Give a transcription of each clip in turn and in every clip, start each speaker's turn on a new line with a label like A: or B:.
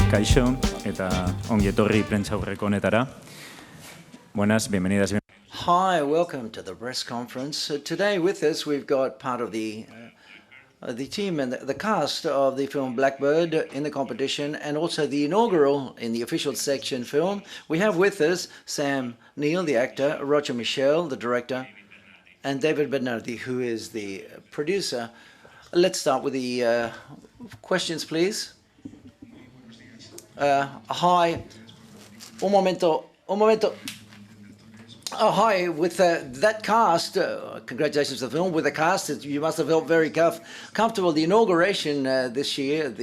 A: Kaixo, eta ongi etorri Prentsaurreko honetara. Buenas, bienvenidas.
B: Hi, welcome to the press conference. Today with us we've got part of the team and the cast of the film Blackbird in the competition, and also the inaugural in the official section film. We have with us Sam Neill, the actor, Roger Michel, the director, and David Bernardi, who is the producer. Let's start with the questions, please. Hi. Un momento. Oh, hi. With that cast, congratulations to the film. With the cast, you must have felt very comfortable. The inauguration this year,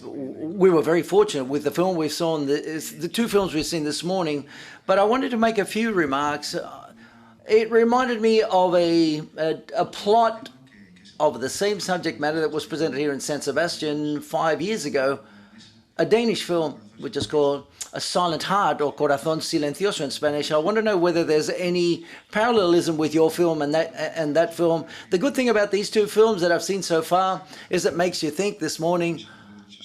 B: we were very fortunate with the film we saw, the two films we've seen this morning. But I wanted to make a few remarks. It reminded me of a plot of the same subject matter that was presented here in San Sebastian 5 years ago. A Danish film, which is called A Silent Heart, or Corazón Silencioso in Spanish. I want to know whether there's any parallelism with your film and that film. The good thing about these two films that I've seen so far is it makes you think. This morning,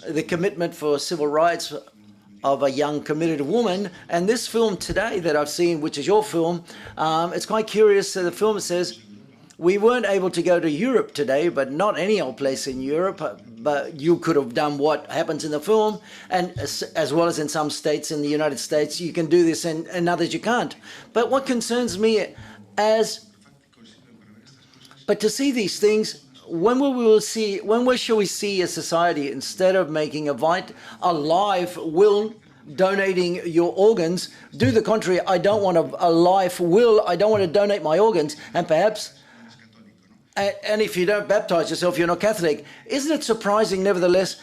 B: the commitment for civil rights of a young committed woman, and this film today that I've seen, which is your film, it's quite curious. The film says, we weren't able to go to Europe today, but not any old place in Europe, but you could have done what happens in the film, and as well as in some states in the United States, you can do this and others you can't. But what concerns me but to see these things, when shall we see a society, instead of making a life will, donating your organs, do the contrary? I don't want a life will, I don't want to donate my organs, and perhaps, and if you don't baptize yourself, you're not Catholic. Isn't it surprising, nevertheless,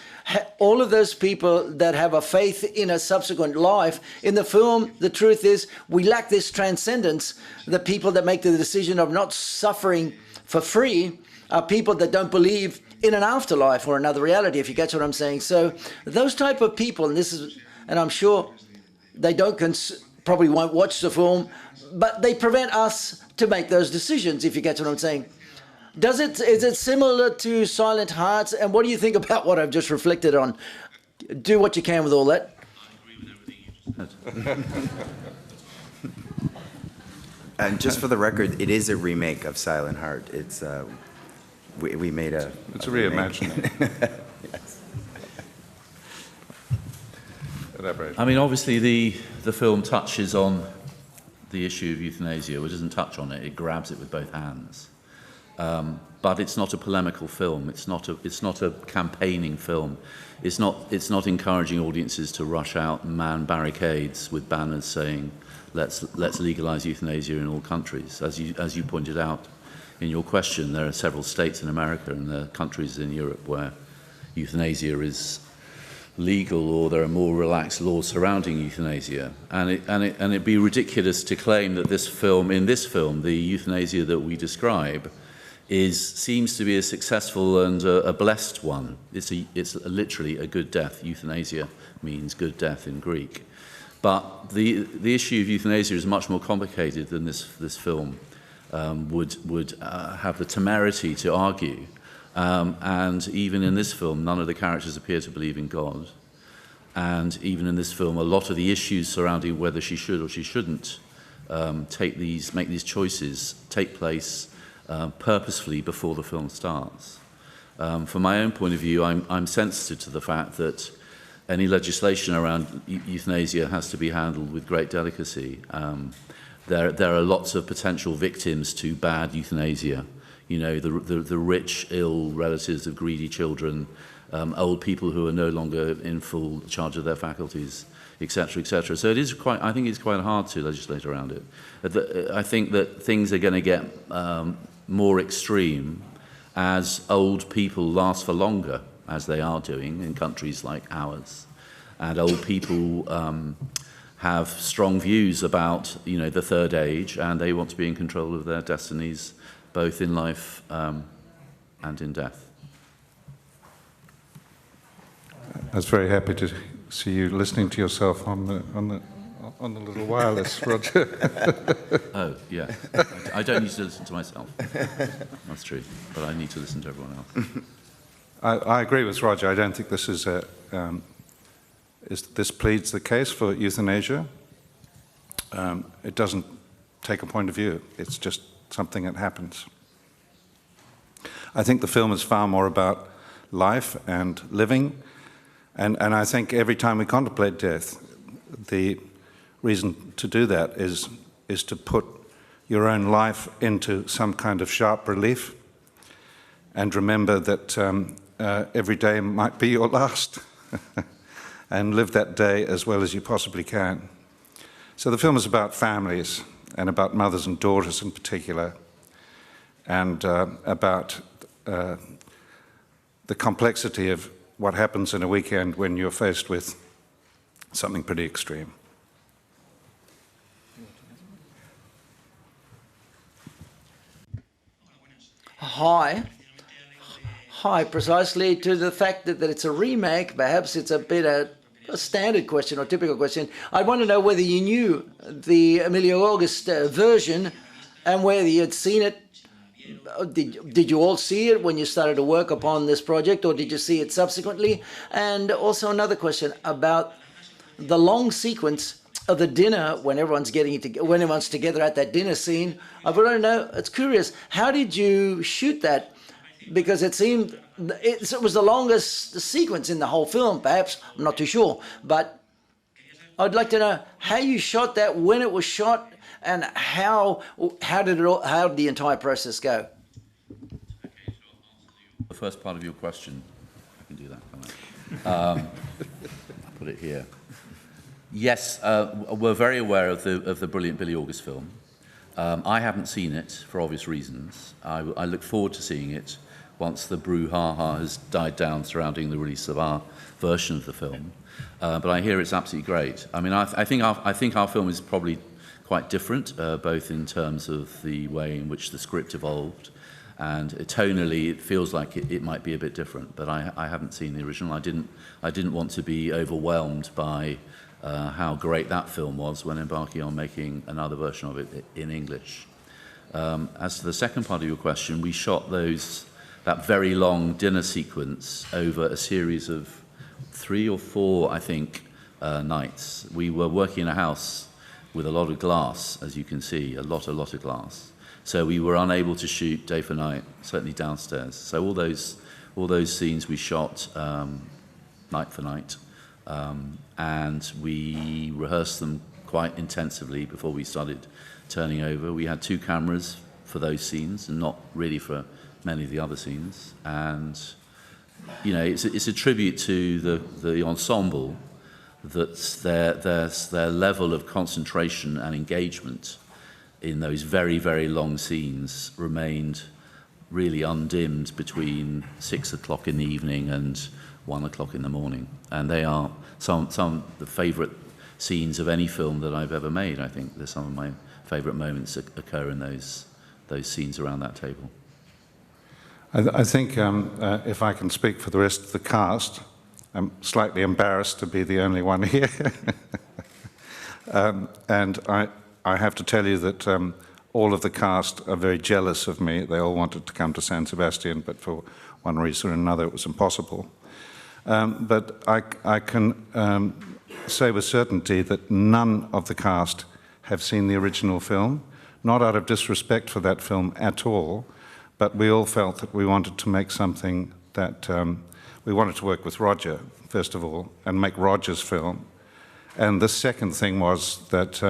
B: all of those people that have a faith in a subsequent life? In the film, the truth is, we lack this transcendence. The people that make the decision of not suffering for free are people that don't believe in an afterlife or another reality, if you get what I'm saying. So those type of people, and I'm sure they probably won't watch the film, but they prevent us to make those decisions, if you get what I'm saying. Is it similar to Silent Hearts? And what do you think about what I've just reflected on? Do what you can with all that.
C: And just for the record, it is a remake of Silent Heart. It's we made a.
D: It's a reimagining.
C: Yes.
D: Elaborate.
E: I mean, obviously, the film touches on the issue of euthanasia. It doesn't touch on it; it grabs it with both hands. But it's not a polemical film. It's not a campaigning film. It's not encouraging audiences to rush out and man barricades with banners saying, "Let's legalize euthanasia in all countries." As you pointed out in your question, there are several states in America and there are countries in Europe where euthanasia is legal, or there are more relaxed laws surrounding euthanasia. And it'd be ridiculous to claim that in this film, the euthanasia that we describe seems to be a successful and a blessed one. It's literally a good death. Euthanasia means good death in Greek. But the issue of euthanasia is much more complicated than this film would have the temerity to argue. And even in this film, none of the characters appear to believe in God. And even in this film, a lot of the issues surrounding whether she should or she shouldn't make these choices take place purposefully before the film starts. From my own point of view, I'm sensitive to the fact that any legislation around euthanasia has to be handled with great delicacy. There are lots of potential victims to bad euthanasia. You know, the rich, ill relatives of greedy children, old people who are no longer in full charge of their faculties, etc., etc. So I think it's quite hard to legislate around it. I think that things are going to get more extreme as old people last for longer, as they are doing in countries like ours, and old people have strong views about the third age, and they want to be in control of their destinies, both in life and in death.
D: I was very happy to see you listening to yourself on the little wireless, Roger.
E: Oh, yeah. I don't need to listen to myself. That's true. But I need to listen to everyone else.
D: I agree with Roger. I don't think this is this pleads the case for euthanasia. It doesn't take a point of view. It's just something that happens. I think the film is far more about life and living, and I think every time we contemplate death, the reason to do that is to put your own life into some kind of sharp relief, and remember that every day might be your last, and live that day as well as you possibly can. So the film is about families, and about mothers and daughters in particular, and about the complexity of what happens in a weekend when you're faced with something pretty extreme.
B: Hi, precisely to the fact that it's a remake. Perhaps it's a bit a standard question or typical question. I want to know whether you knew the Emilio August version and whether you had seen it. Did you all see it when you started to work upon this project, or did you see it subsequently? And also another question about the long sequence of the dinner when everyone's together at that dinner scene. I want to know, it's curious, how did you shoot that? Because it seemed it was the longest sequence in the whole film, perhaps. I'm not too sure. But I'd like to know how you shot that, when it was shot, and how did the entire process go?
E: The first part of your question, I can do that, can't I? I'll put it here. Yes, we're very aware of the brilliant Billy August film. I haven't seen it for obvious reasons. I look forward to seeing it once the brouhaha has died down surrounding the release of our version of the film. But I hear it's absolutely great. I mean, I think our film is probably quite different, both in terms of the way in which the script evolved, and tonally it feels like it might be a bit different. But I haven't seen the original. I didn't want to be overwhelmed by how great that film was when embarking on making another version of it in English. As to the second part of your question, we shot that very long dinner sequence over a series of 3 or 4, I think, nights. We were working in a house with a lot of glass, as you can see, a lot of glass. So we were unable to shoot day for night, certainly downstairs. So all those scenes we shot night for night, and we rehearsed them quite intensively before we started turning over. We had 2 cameras for those scenes, and not really for many of the other scenes. And you know, it's a tribute to the ensemble, that their level of concentration and engagement in those very, very long scenes remained really undimmed between 6 o'clock in the evening and 1 o'clock in the morning. And they are some of the favourite scenes of any film that I've ever made. I think there's some of my favourite moments that occur in those scenes around that table.
D: I think if I can speak for the rest of the cast, I'm slightly embarrassed to be the only one here. And I have to tell you that all of the cast are very jealous of me. They all wanted to come to San Sebastian, but for one reason or another it was impossible. But I can say with certainty that none of the cast have seen the original film, not out of disrespect for that film at all, but we all felt that we wanted to make something that we wanted to work with Roger, first of all, and make Roger's film. And the second thing was that,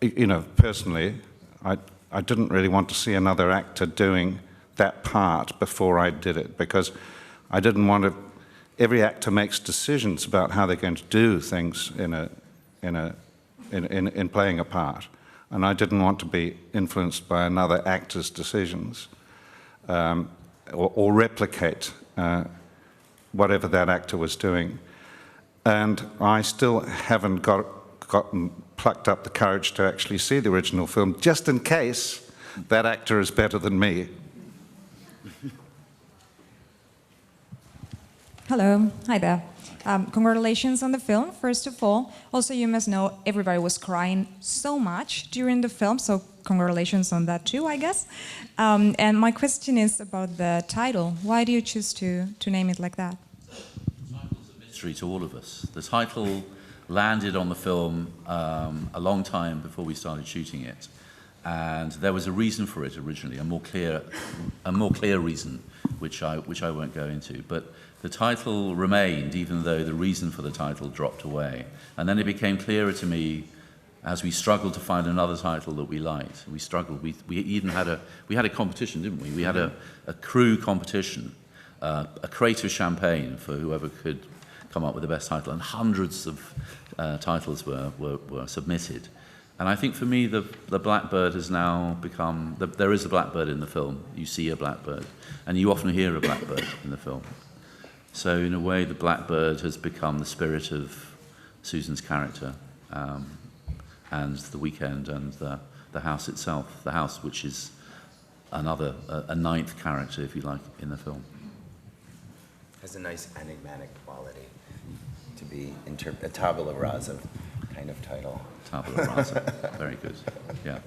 D: you know, personally, I didn't really want to see another actor doing that part before I did it, because I didn't want to. Every actor makes decisions about how they're going to do things in playing a part, and I didn't want to be influenced by another actor's decisions or replicate whatever that actor was doing. And I still haven't gotten plucked up the courage to actually see the original film, just in case that actor is better than me.
F: Hello, hi there. Congratulations on the film, first of all. Also, you must know everybody was crying so much during the film, so congratulations on that too, I guess. And my question is about the title. Why do you choose to name it like that?
E: mystery to all of us. The title landed on the film a long time before we started shooting it, and there was a reason for it originally, a more clear reason, which I won't go into. But the title remained, even though the reason for the title dropped away. And then it became clearer to me as we struggled to find another title that we liked. We struggled. We even had a competition, didn't we? We had a crew competition, a crate of champagne for whoever could come up with the best title, and hundreds of titles were submitted. And I think for me, the blackbird has now become, there is a blackbird in the film. You see a blackbird, and you often hear a blackbird in the film. So in a way, the blackbird has become the spirit of Susan's character, and the weekend, and the house itself, the house which is a ninth character, if you like, in the film.
C: Has a nice enigmatic quality to be a tabula rasa kind of title.
E: Tabula rasa, very good, yeah.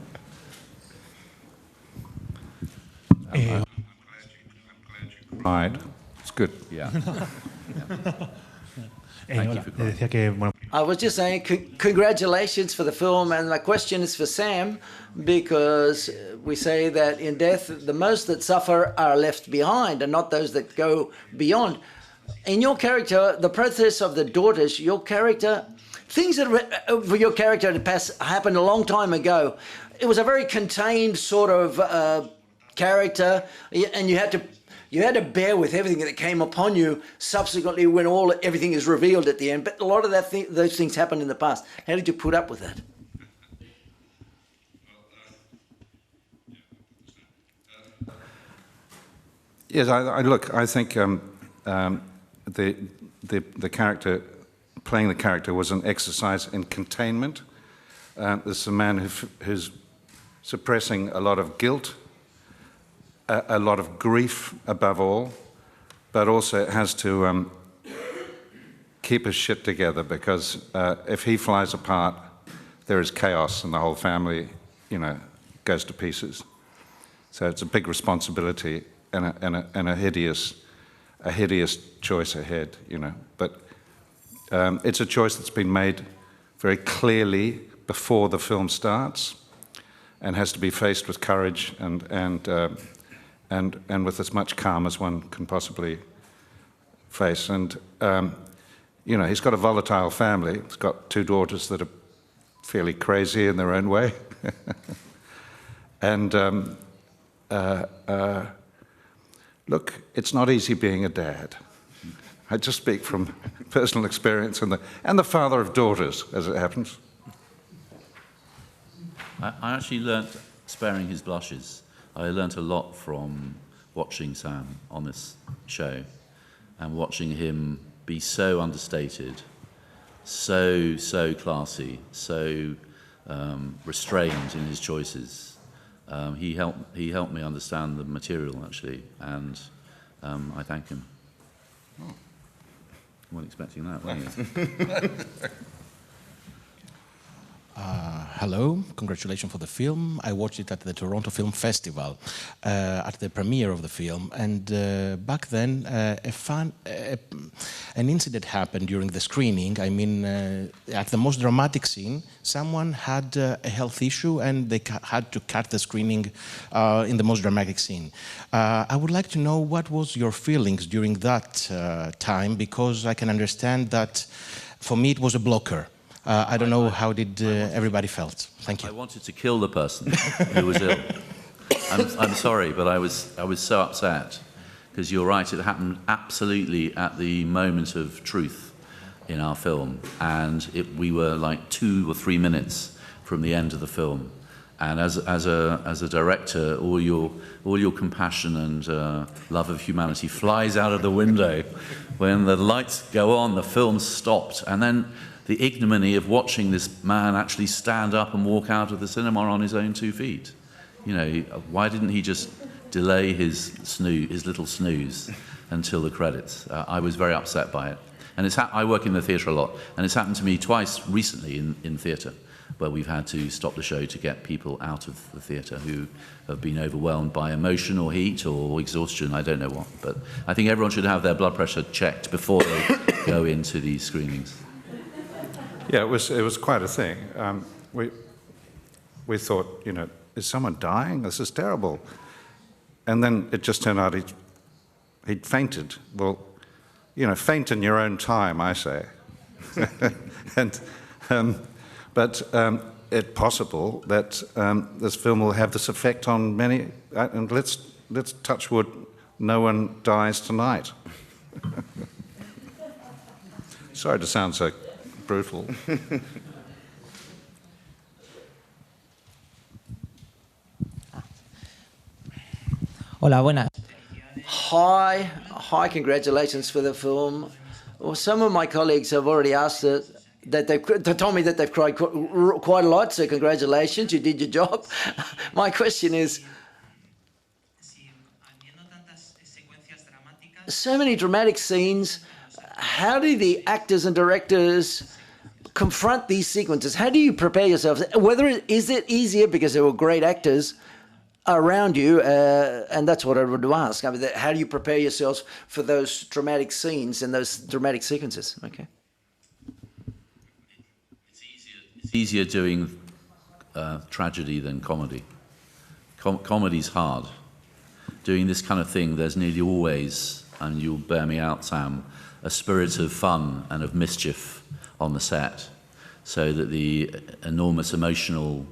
D: Right. It's good.
E: Yeah. Thank you for calling.
B: I was just saying congratulations for the film, and my question is for Sam, because we say that in death, the most that suffer are left behind and not those that go beyond. In your character, the process of the daughters, your character, things that for your character happened a long time ago. It was a very contained sort of character, and you had to bear with everything that came upon you subsequently when everything is revealed at the end. But a lot of those things happened in the past. How did you put up with that?
D: Yes, I think the character, playing the character, was an exercise in containment. This is a man who's suppressing a lot of guilt, a lot of grief above all, but also has to keep his shit together, because if he flies apart, there is chaos and the whole family, goes to pieces. So it's a big responsibility and a hideous choice ahead, But it's a choice that's been made very clearly before the film starts, and has to be faced with courage and with as much calm as one can possibly face. And, he's got a volatile family. He's got two daughters that are fairly crazy in their own way. And look, it's not easy being a dad. I just speak from personal experience, and the father of daughters, as it happens.
E: I actually learnt sparing his blushes. I learnt a lot from watching Sam on this show, and watching him be so understated, so classy, so restrained in his choices. He helped me understand the material, actually, and I thank him. Oh. Weren't expecting that, were you?
G: Hello, congratulations for the film. I watched it at the Toronto Film Festival, at the premiere of the film, and back then an incident happened during the screening. I mean, at the most dramatic scene, someone had a health issue and they had to cut the screening in the most dramatic scene. I would like to know what was your feelings during that time, because I can understand that for me it was a blocker. I don't know how did everybody felt. Thank you.
E: I wanted to kill the person who was ill. I'm sorry, but I was so upset, because you're right, it happened absolutely at the moment of truth in our film, and we were like 2 or 3 minutes from the end of the film. And as a director, all your compassion and love of humanity flies out of the window when the lights go on. The film stopped, and then the ignominy of watching this man actually stand up and walk out of the cinema on his own 2 feet. Why didn't he just delay his little snooze until the credits? I was very upset by it. And I work in the theatre a lot, and it's happened to me twice recently in theatre, where we've had to stop the show to get people out of the theatre who have been overwhelmed by emotion or heat or exhaustion, I don't know what. But I think everyone should have their blood pressure checked before they go into these screenings?
D: Yeah, it was quite a thing. We thought, you know, is someone dying? This is terrible. And then it just turned out he'd fainted. Well, you know, faint in your own time, I say. But it's possible that this film will have this effect on many. And let's touch wood, no one dies tonight. Sorry to sound so brutal.
H: Hola, buenas.
B: Hi, congratulations for the film. Well, some of my colleagues have already asked that they told me that they've cried quite a lot, so congratulations, you did your job. My question is, so many dramatic scenes, how do the actors and directors confront these sequences? How do you prepare yourselves? Is it easier because there were great actors around you, and that's what I would ask. I mean, how do you prepare yourselves for those dramatic scenes and those dramatic sequences? Okay.
E: It's easier doing tragedy than comedy. Comedy's hard. Doing this kind of thing, there's nearly always, and you'll bear me out, Sam, a spirit of fun and of mischief on the set, so that the enormous emotional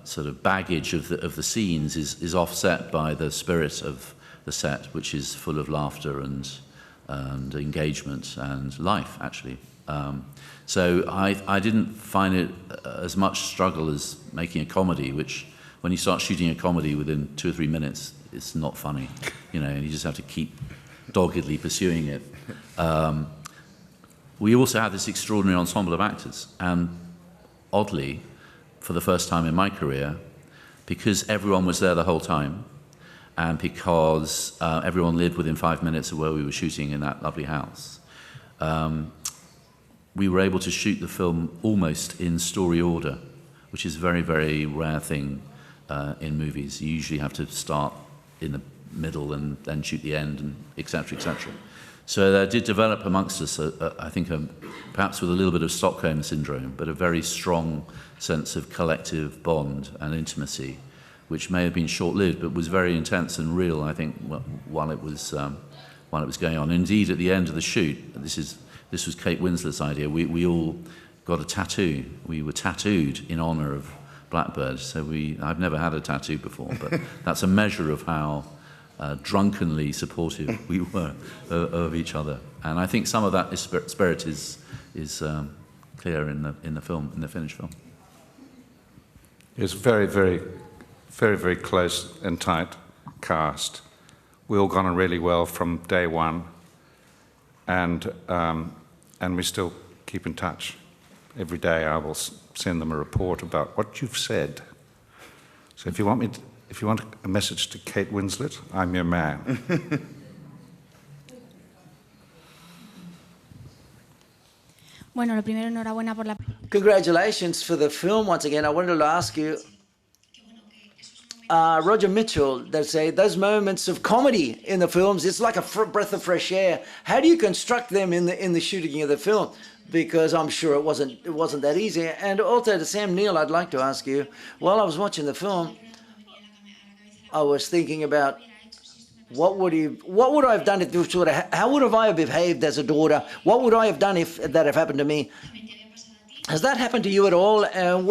E: sort of baggage of the scenes is offset by the spirit of the set, which is full of laughter and engagement and life, actually. So I didn't find it as much struggle as making a comedy, which when you start shooting a comedy within 2 or 3 minutes, it's not funny, you know, and you just have to keep doggedly pursuing it. We also had this extraordinary ensemble of actors, and oddly, for the first time in my career, because everyone was there the whole time, and because everyone lived within 5 minutes of where we were shooting in that lovely house, we were able to shoot the film almost in story order, which is a very, very rare thing in movies. You usually have to start in the middle and then shoot the end, and et cetera, et cetera. So there did develop amongst us, I think, perhaps with a little bit of Stockholm syndrome, but a very strong sense of collective bond and intimacy, which may have been short-lived, but was very intense and real, I think, while it was going on. Indeed, at the end of the shoot, this was Kate Winslet's idea. We all got a tattoo. We were tattooed in honour of Blackbird. So I've never had a tattoo before, but that's a measure of how drunkenly supportive we were of each other. And I think some of that spirit is clear in the film, in the finished film.
D: It's very, very, very, very close and tight cast. We all got on really well from day one, and we still keep in touch. Every day I will send them a report about what you've said. So if you want a message to Kate Winslet, I'm your man.
I: Bueno, lo primero, enhorabuena por la...
B: Congratulations for the film. Once again, I wanted to ask you, Roger Mitchell, they say those moments of comedy in the films, it's like a breath of fresh air. How do you construct them in the shooting of the film? Because I'm sure it wasn't that easy. And also to Sam Neill, I'd like to ask you, while I was watching the film, I was thinking about what would I have done if sort of, how would I have behaved as a daughter? What would I have done if that had happened to me? Has that happened to you at all? And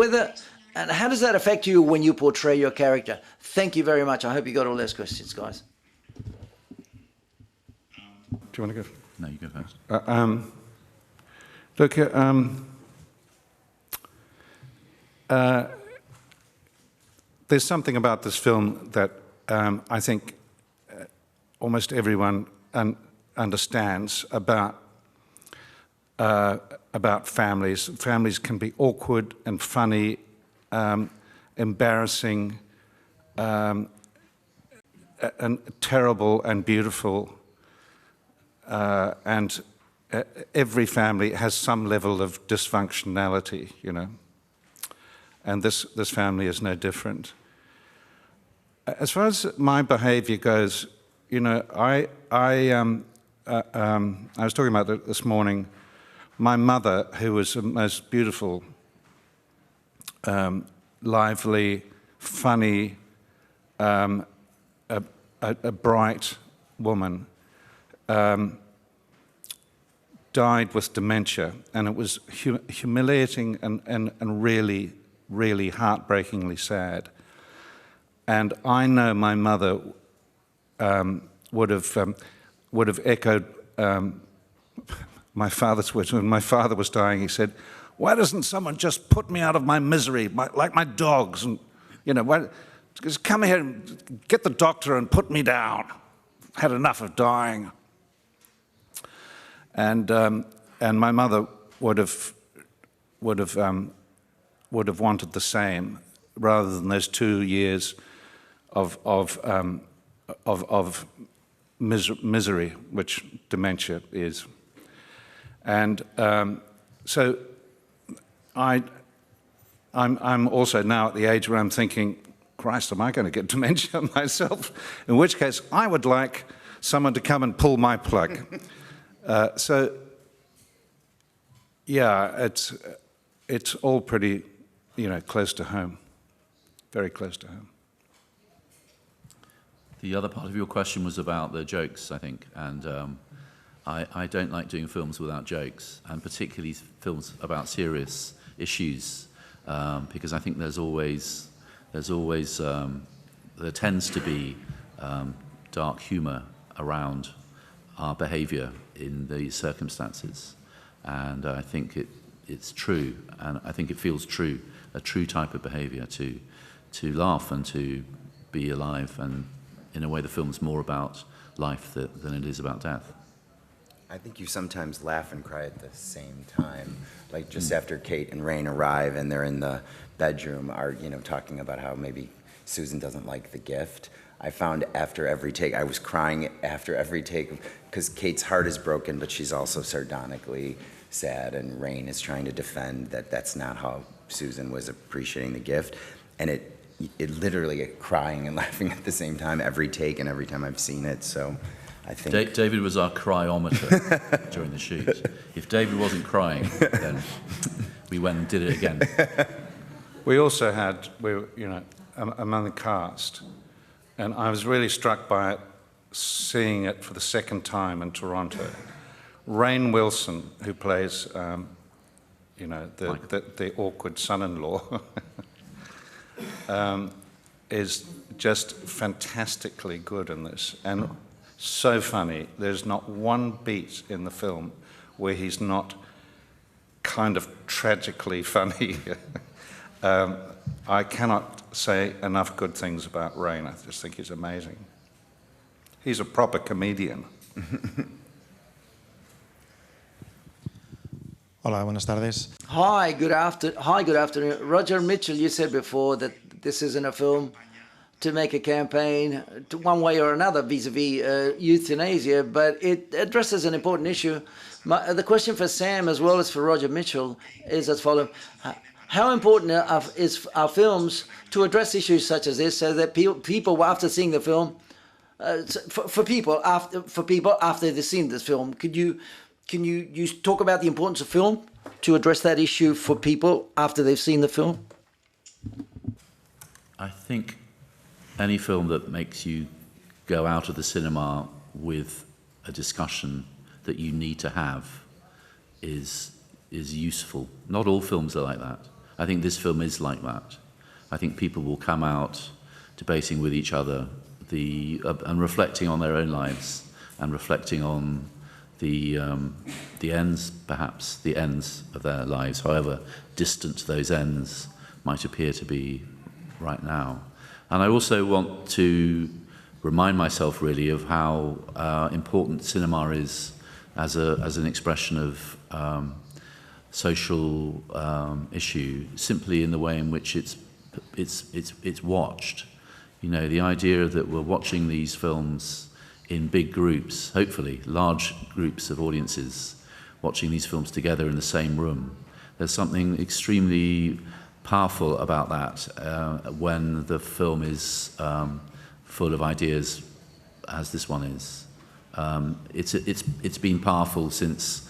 B: how does that affect you when you portray your character? Thank you very much. I hope you got all those questions, guys.
D: Do you want to go?
E: No, you go first.
D: Look, there's something about this film that I think almost everyone understands about families. Families can be awkward and funny, embarrassing, and terrible and beautiful, and every family has some level of dysfunctionality, you know, and this family is no different. As far as my behavior goes, you know, I was talking about it this morning. My mother, who was the most beautiful, lively, funny, a bright woman, died with dementia, and it was humiliating and really, really heartbreakingly sad. And I know my mother would have echoed my father's words. When my father was dying, he said, "Why doesn't someone just put me out of my misery, like my dogs? And just come here and get the doctor and put me down. Had enough of dying." And my mother would have wanted the same, rather than those 2 years of misery, which dementia is. And so I'm also now at the age where I'm thinking, Christ, am I going to get dementia myself? In which case, I would like someone to come and pull my plug. So, yeah, it's all pretty, close to home, very close to home.
E: The other part of your question was about the jokes, I think, and I don't like doing films without jokes, and particularly films about serious issues, because I think there tends to be dark humour around our behaviour in these circumstances, and I think it's true, and I think it feels true, a true type of behaviour to laugh and to be alive, and in a way the film's more about life than it is about death.
C: I think you sometimes laugh and cry at the same time. Like just after Kate and Rain arrive and they're in the bedroom, talking about how maybe Susan doesn't like the gift. I found after every take, I was crying after every take because Kate's heart is broken, but she's also sardonically sad, and Rain is trying to defend that that's not how Susan was appreciating the gift. And it literally crying and laughing at the same time every take and every time I've seen it. So I think
E: David was our cryometer during the shoot. If David wasn't crying, then we went and did it again.
D: We also had, among the cast, and I was really struck by it, seeing it for the second time in Toronto. Rainn Wilson, who plays, the awkward son-in-law, is just fantastically good in this, and so funny. There's not one beat in the film where he's not kind of tragically funny. I cannot say enough good things about Rainn. I just think he's amazing. He's a proper comedian.
J: Hola, buenas tardes.
B: Hi, good afternoon. Roger Mitchell, you said before that this isn't a film to make a campaign to one way or another vis-a-vis euthanasia, but it addresses an important issue. The question for Sam as well as for Roger Mitchell is as follows. How important are films to address issues such as this, so that people after seeing the film, for people after they've seen this film, can you talk about the importance of film to address that issue for people after they've seen the film?
E: I think any film that makes you go out of the cinema with a discussion that you need to have is useful. Not all films are like that. I think this film is like that. I think people will come out debating with each other and reflecting on their own lives and reflecting on the ends, perhaps, the ends of their lives, however distant those ends might appear to be right now. And I also want to remind myself really of how important cinema is as an expression of social issue, simply in the way in which it's watched. The idea that we're watching these films in big groups, hopefully large groups of audiences, watching these films together in the same room. There's something extremely powerful about that when the film is full of ideas, as this one is. It's been powerful since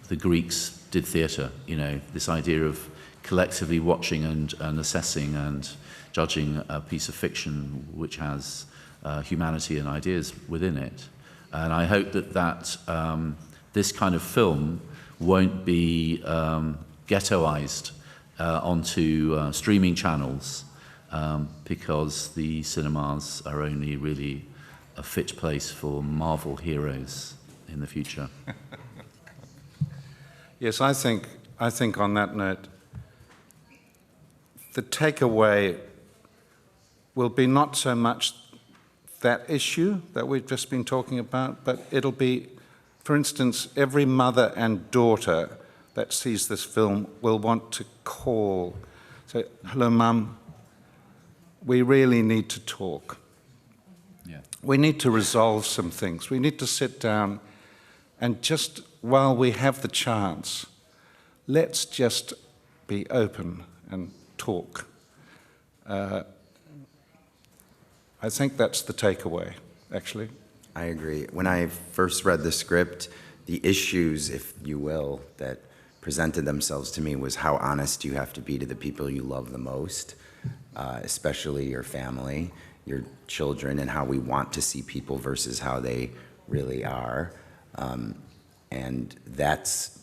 E: the Greeks did theatre. You know, this idea of collectively watching and assessing and judging a piece of fiction which has humanity and ideas within it. And I hope that this kind of film won't be ghettoized onto streaming channels because the cinemas are only really a fit place for Marvel heroes in the future.
D: Yes, I think on that note, the takeaway will be not so much that issue that we've just been talking about, but it'll be, for instance, every mother and daughter that sees this film will want to call, say, hello, Mum, we really need to talk.
E: Yeah.
D: We need to resolve some things. We need to sit down and just while we have the chance, let's just be open and talk. I think that's the takeaway, actually.
C: I agree. When I first read the script, the issues, if you will, that presented themselves to me was how honest you have to be to the people you love the most, especially your family, your children, and how we want to see people versus how they really are. And that's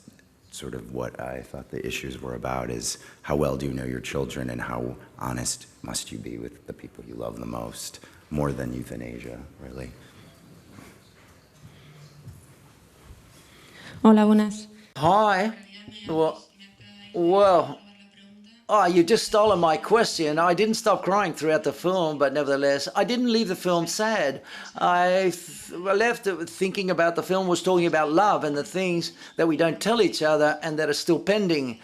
C: sort of what I thought the issues were about, is how well do you know your children and how honest must you be with the people you love the most, more than euthanasia, really.
J: Hola, buenas.
B: Hi. Well, oh, you just stolen my question. I didn't stop crying throughout the film, but nevertheless, I didn't leave the film sad. I left it thinking about the film was talking about love and the things that we don't tell each other and that are still pending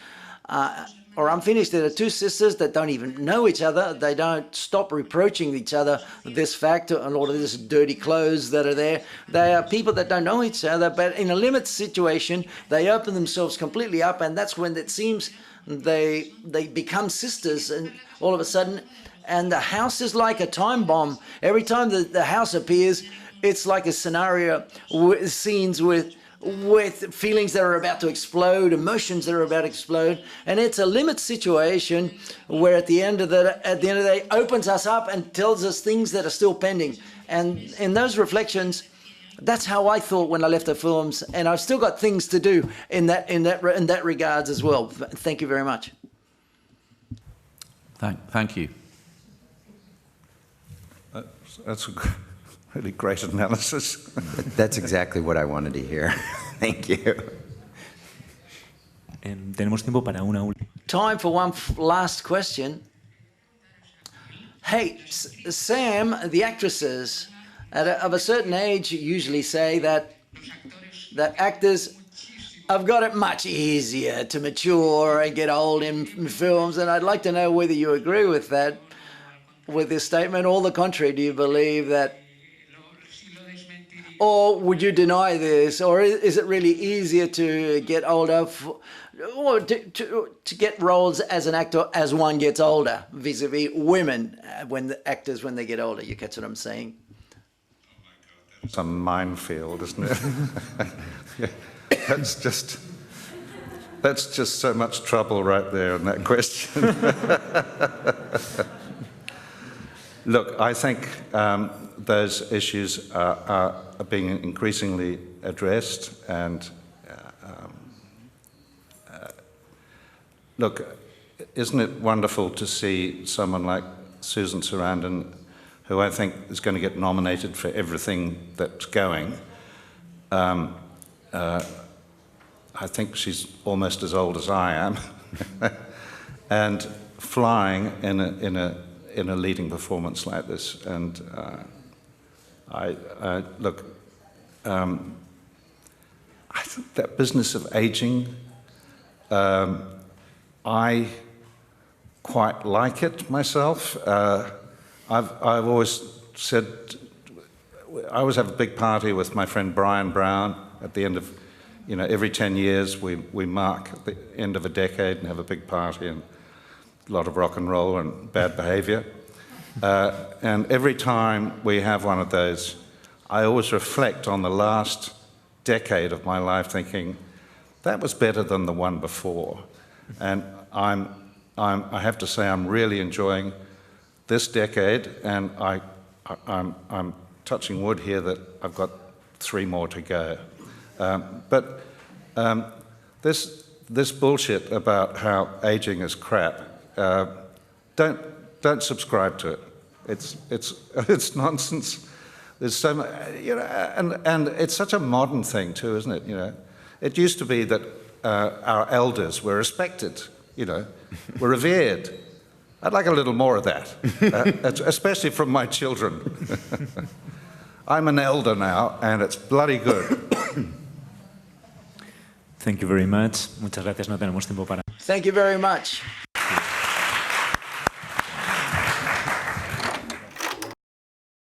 B: or unfinished. There are two sisters that don't even know each other. They don't stop reproaching each other this fact and all of this dirty clothes that are there. They are people that don't know each other, but in a limited situation, they open themselves completely up, and that's when it seems they become sisters, and all of a sudden, and the house is like a time bomb. Every time the house appears, it's like a scenario with scenes with feelings that are about to explode, emotions that are about to explode, and it's a limit situation where at the end of the day opens us up and tells us things that are still pending. And in those reflections, that's how I thought when I left the films, and I've still got things to do in that regards as well. Thank you very much.
E: Thank you.
D: That's a really great analysis.
C: That's exactly what I wanted to hear. Thank you.
A: Tenemos tiempo para una última.
B: Time for one last question. Hey, Sam, the actresses of a certain age usually say that actors have got it much easier to mature and get old in films, and I'd like to know whether you agree with that, with this statement, or the contrary. Do you believe that, or would you deny this, or is it really easier to get older, or to get roles as an actor as one gets older, vis-a-vis women, when the actors when they get older? You catch what I'm saying?
D: It's a minefield, isn't it? Yeah, that's just so much trouble right there in that question. Look, I think those issues are being increasingly addressed, and look, isn't it wonderful to see someone like Susan Sarandon, who I think is going to get nominated for everything that's going. I think she's almost as old as I am, and flying in a leading performance like this. And look, I think that business of aging, I quite like it myself. I've always said, I always have a big party with my friend Brian Brown at the end of, every 10 years we mark the end of a decade and have a big party and a lot of rock and roll and bad behavior. And every time we have one of those, I always reflect on the last decade of my life thinking, that was better than the one before. And I have to say I'm really enjoying this decade, and I'm touching wood here that I've got 3 more to go. But this bullshit about how aging is crap, don't subscribe to it. It's nonsense. There's so much, and it's such a modern thing too, isn't it? It used to be that our elders were respected, were revered. I'd like a little more of that, especially from my children. I'm an elder now, and it's bloody good.
A: Thank you very much. Muchas gracias. No tenemos tiempo para.
B: Thank you very much.